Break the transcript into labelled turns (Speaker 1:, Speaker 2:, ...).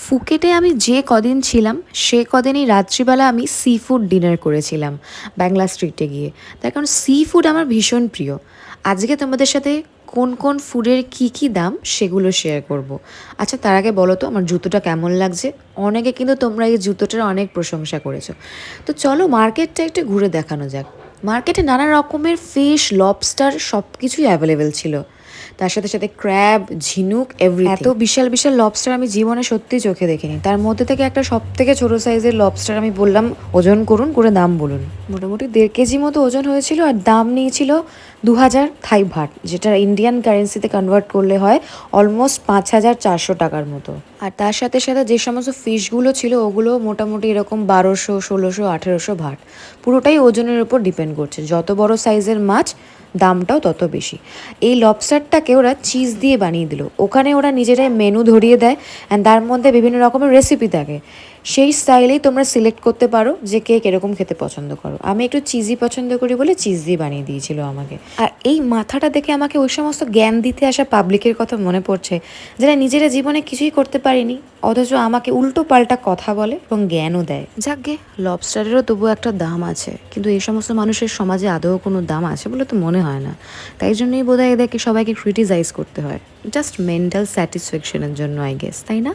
Speaker 1: ফুকেটে আমি যে কদিন ছিলাম সে কদিনই রাত্রিবেলা আমি সি ফুড ডিনার করেছিলাম বাংলা স্ট্রিটে গিয়ে। তার কারণ সি ফুড আমার ভীষণ প্রিয়। আজকে তোমাদের সাথে কোন কোন ফুডের কি কি দাম সেগুলো শেয়ার করব। আচ্ছা, তার আগে বলো তো আমার জুতোটা কেমন লাগছে। অনেকে কিন্তু তোমরা এই জুতোটার অনেক প্রশংসা করেছো। তো চলো মার্কেটটা একটু ঘুরে দেখানো যাক। মার্কেটে নানা রকমের ফিশ, লবস্টার সব কিছুই অ্যাভেলেবেল ছিল। তার সাথে সাথে ক্র্যাব, ঝিনুক, এভরিথিং। এত বিশাল বিশাল লবস্টার আমি জীবনে সত্যি চোখে দেখিনি। তার মধ্যে থেকে একটা সব থেকে ছোটো সাইজের লবস্টার আমি বললাম ওজন করুন, করে দাম বলুন। মোটামুটি 1.5 কেজি মতো ওজন হয়েছিল আর দাম নিয়েছিল 2000 থাই ভাট, যেটা ইন্ডিয়ান কারেন্সিতে কনভার্ট করলে হয় অলমোস্ট 5400 টাকার মতো। আর তার সাথে সাথে যে সমস্ত ফিশগুলো ছিল ওগুলো মোটামুটি এরকম 1200, 1600, 1800 ভাট। পুরোটাই ওজনের উপর ডিপেন্ড করছে। যত বড় সাইজের মাছ দামটাও তত বেশি। এই লবস্টারটাকে ওরা চিজ দিয়ে বানিয়ে দিল। ওখানে ওরা নিজেরাই মেনু ধরিয়ে দেয় অ্যান্ড তার মধ্যে বিভিন্ন রকমের রেসিপি থাকে। সেই স্টাইলেই তোমরা সিলেক্ট করতে পারো যে কে কীরকম খেতে পছন্দ করো। আমি একটু চিজি পছন্দ করি বলে চিজ দিয়ে বানিয়ে দিয়েছিল আমাকে। আর এই মাথাটা দেখে আমাকে ওই সমস্ত জ্ঞান দিতে আসা পাবলিকের কথা মনে পড়ছে, যারা নিজেরা জীবনে কিছুই করতে পারেনি অথচ আমাকে উল্টো পাল্টা কথা বলে এবং জ্ঞানও দেয়। যাকগে, লবস্টারেরও তবু একটা দাম আছে, কিন্তু এই সমস্ত মানুষের সমাজে আদৌ কোনো দাম আছে বলে তো মনে হয় না। তাই জন্যই বোধহয় এদেরকে সবাইকে ক্রিটিসাইজ করতে হয়, জাস্ট মেন্টাল স্যাটিসফ্যাকশনের জন্য, আই গেস, তাই না?